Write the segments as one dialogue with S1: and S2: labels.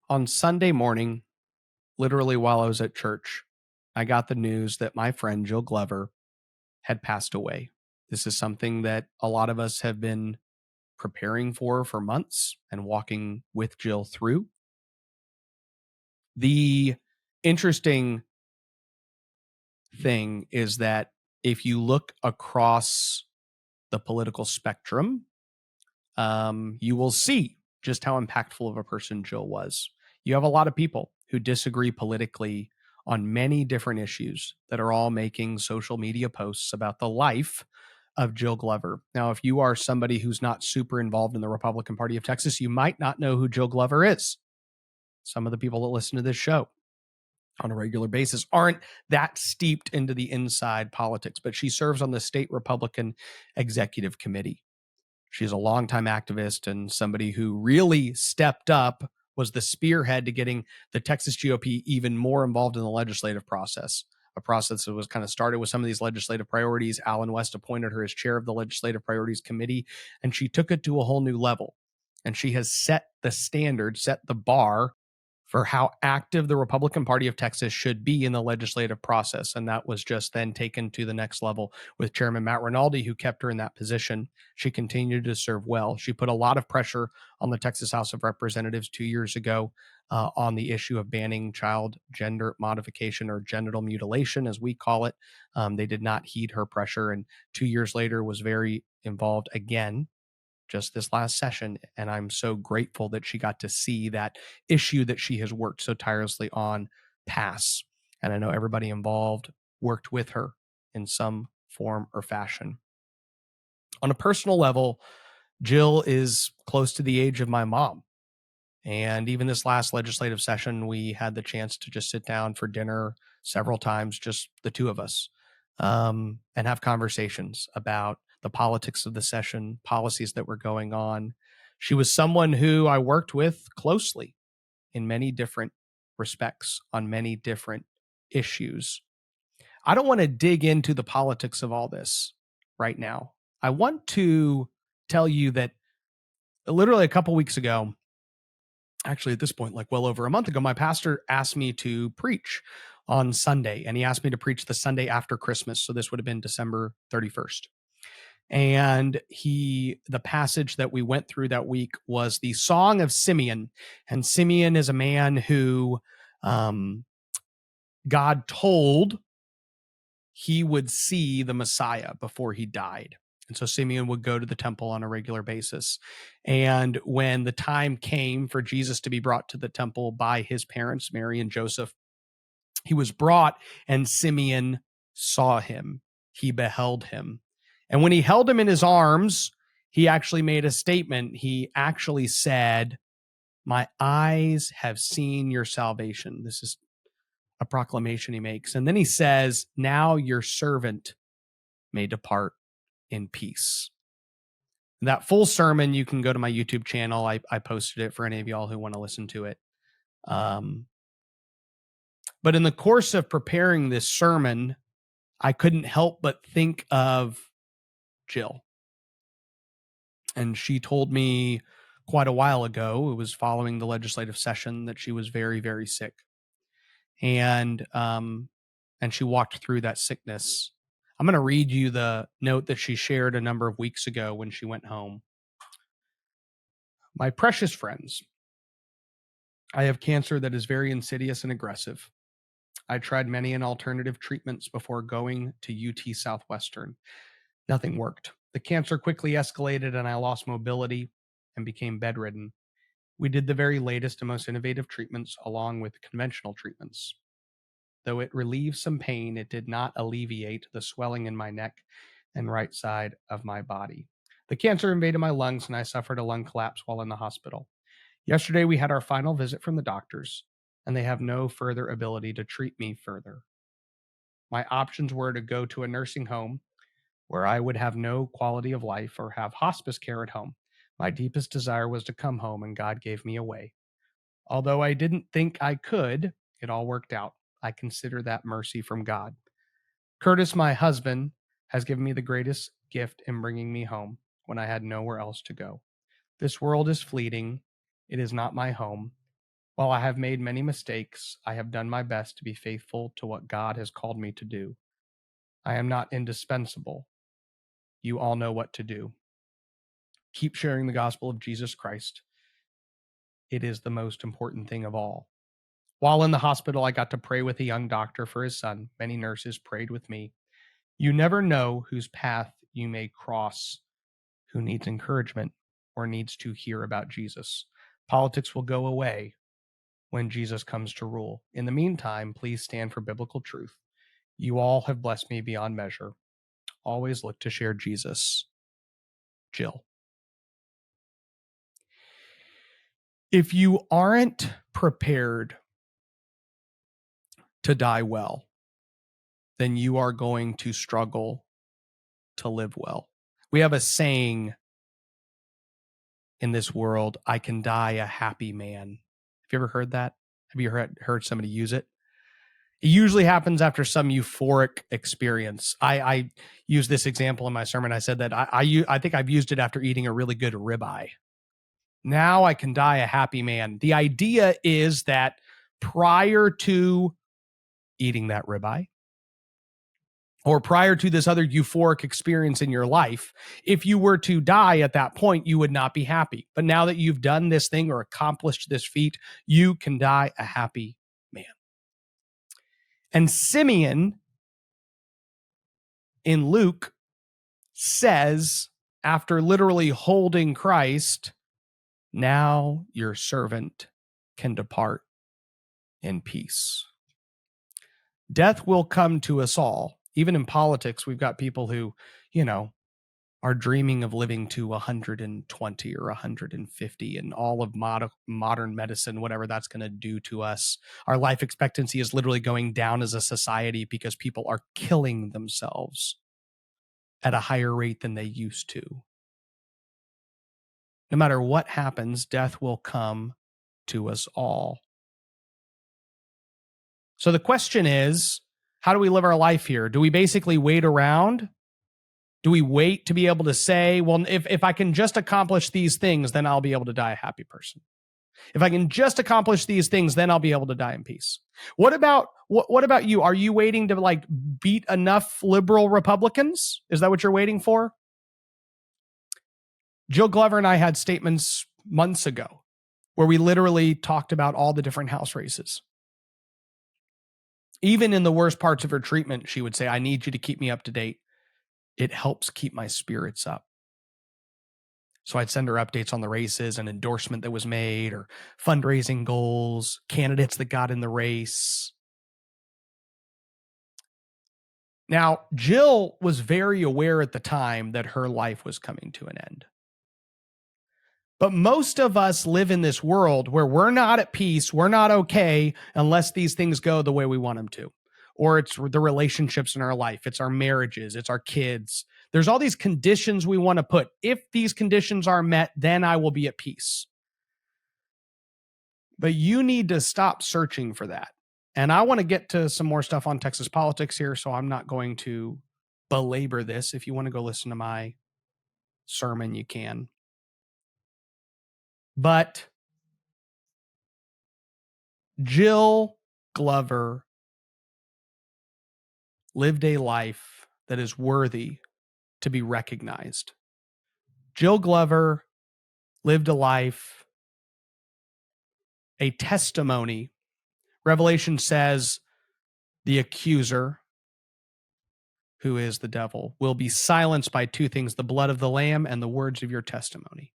S1: On Sunday morning, literally while I was at church, I got the news that my friend Jill Glover had passed away. This is something that a lot of us have been preparing for months and walking with Jill through. The interesting thing is that if you look across the political spectrum, you will see just how impactful of a person Jill was. You have a lot of people who disagree politically on many different issues that are all making social media posts about the life of Jill Glover. Now, if you are somebody who's not super involved in the Republican Party of Texas, you might not know who Jill Glover is. Some of the people that listen to this show on a regular basis aren't that steeped into the inside politics, but she serves on the state Republican executive committee. She's a longtime activist and somebody who really stepped up, was the spearhead to getting the Texas GOP even more involved in the legislative process, a process that was kind of started with some of these legislative priorities. Alan West appointed her as chair of the Legislative Priorities Committee, and she took it to a whole new level. And she has set the standard, set the bar for how active the Republican Party of Texas should be in the legislative process. And that was just then taken to the next level with Chairman Matt Rinaldi, who kept her in that position. She continued to serve well. She put a lot of pressure on the Texas House of Representatives 2 years ago on the issue of banning child gender modification, or genital mutilation, as we call it. They did not heed her pressure, and 2 years later was very involved again just this last session. And I'm so grateful that she got to see that issue that she has worked so tirelessly on pass. And I know everybody involved worked with her in some form or fashion. On a personal level, Jill is close to the age of my mom. And even this last legislative session, we had the chance to just sit down for dinner several times, just the two of us, and have conversations about the politics of the session, policies that were going on. She was someone who I worked with closely in many different respects on many different issues. I don't want to dig into the politics of all this right now. I want to tell you that literally a couple weeks ago, actually at this point, like well over a month ago, my pastor asked me to preach on Sunday, and he asked me to preach the Sunday after Christmas. So this would have been December 31st. And the passage that we went through that week was the Song of Simeon. And Simeon is a man who God told he would see the Messiah before he died. And so Simeon would go to the temple on a regular basis. And when the time came for Jesus to be brought to the temple by his parents, Mary and Joseph, he was brought, and Simeon saw him. He beheld him. And when he held him in his arms, he actually made a statement. He actually said, "My eyes have seen your salvation." This is a proclamation he makes. And then he says, "Now your servant may depart in peace." That full sermon, you can go to my YouTube channel. I posted it for any of y'all who want to listen to it. But in the course of preparing this sermon, I couldn't help but think of Jill. And she told me quite a while ago, it was following the legislative session, that she was very, very sick. And she walked through that sickness. I'm going to read you the note that she shared a number of weeks ago when she went home. "My precious friends, I have cancer that is very insidious and aggressive. I tried many and alternative treatments before going to UT Southwestern. Nothing worked. The cancer quickly escalated and I lost mobility and became bedridden. We did the very latest and most innovative treatments along with conventional treatments. Though it relieved some pain, it did not alleviate the swelling in my neck and right side of my body. The cancer invaded my lungs and I suffered a lung collapse while in the hospital. Yesterday, we had our final visit from the doctors, and they have no further ability to treat me further. My options were to go to a nursing home where I would have no quality of life, or have hospice care at home. My deepest desire was to come home, and God gave me a way. Although I didn't think I could, it all worked out. I consider that mercy from God. Curtis, my husband, has given me the greatest gift in bringing me home when I had nowhere else to go. This world is fleeting. It is not my home. While I have made many mistakes, I have done my best to be faithful to what God has called me to do. I am not indispensable. You all know what to do. Keep sharing the gospel of Jesus Christ. It is the most important thing of all. While in the hospital, I got to pray with a young doctor for his son. Many nurses prayed with me. You never know whose path you may cross, who needs encouragement or needs to hear about Jesus. Politics will go away when Jesus comes to rule. In the meantime, please stand for biblical truth. You all have blessed me beyond measure. Always look to share Jesus. Jill. If you aren't prepared to die well, then you are going to struggle to live well. We have a saying in this world, I can die a happy man. Have you ever heard that? Have you heard somebody use it? It usually happens after some euphoric experience. I use this example in my sermon. I said that I think I've used it after eating a really good ribeye. Now I can die a happy man. The idea is that prior to eating that ribeye, or prior to this other euphoric experience in your life, if you were to die at that point, you would not be happy. But now that you've done this thing or accomplished this feat, you can die a happy man. And Simeon in Luke says, after literally holding Christ, now your servant can depart in peace. Death will come to us all. Even in politics, we've got people who, are dreaming of living to 120 or 150, and all of modern medicine, whatever that's going to do to us. Our life expectancy is literally going down as a society because people are killing themselves at a higher rate than they used to. No matter what happens, death will come to us all. So the question is, how do we live our life here? Do we basically wait around? Do we wait to be able to say, well, if I can just accomplish these things, then I'll be able to die a happy person. If I can just accomplish these things, then I'll be able to die in peace. What about you? Are you waiting to beat enough liberal Republicans? Is that what you're waiting for? Jill Glover and I had statements months ago where we literally talked about all the different House races. Even in the worst parts of her treatment, she would say, I need you to keep me up to date. It helps keep my spirits up. So I'd send her updates on the races, an endorsement that was made, or fundraising goals, candidates that got in the race. Now, Jill was very aware at the time that her life was coming to an end. But most of us live in this world where we're not at peace, we're not okay unless these things go the way we want them to. Or it's the relationships in our life, it's our marriages, it's our kids. There's all these conditions we want to put. If these conditions are met, then I will be at peace. But you need to stop searching for that. And I want to get to some more stuff on Texas politics here, so I'm not going to belabor this. If you want to go listen to my sermon, you can. But Jill Glover lived a life that is worthy to be recognized. Jill Glover lived a life, a testimony. Revelation says the accuser, who is the devil, will be silenced by two things, the blood of the Lamb and the words of your testimony.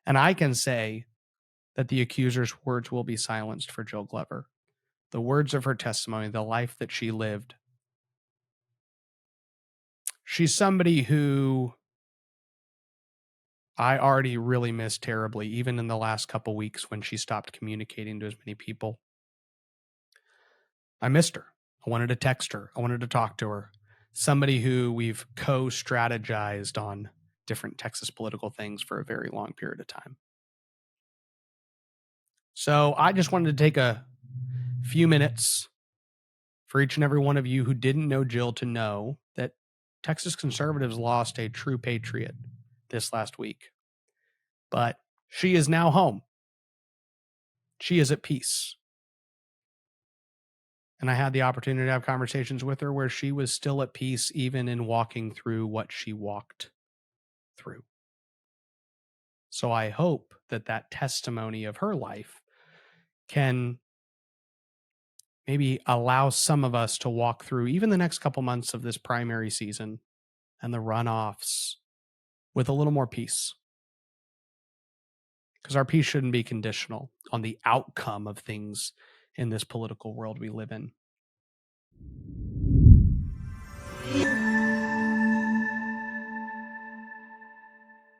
S1: And I can say that the accuser's words will be silenced for Jill Glover. The words of her testimony, the life that she lived. She's somebody who I already really miss terribly, even in the last couple weeks when she stopped communicating to as many people. I missed her. I wanted to text her. I wanted to talk to her. Somebody who we've co-strategized on different Texas political things for a very long period of time. So I just wanted to take a few minutes for each and every one of you who didn't know Jill to know that Texas conservatives lost a true patriot this last week. But she is now home. She is at peace. And I had the opportunity to have conversations with her where she was still at peace, even in walking through what she walked through. So I hope that that testimony of her life can maybe allow some of us to walk through even the next couple months of this primary season and the runoffs with a little more peace. Because our peace shouldn't be conditional on the outcome of things in this political world we live in.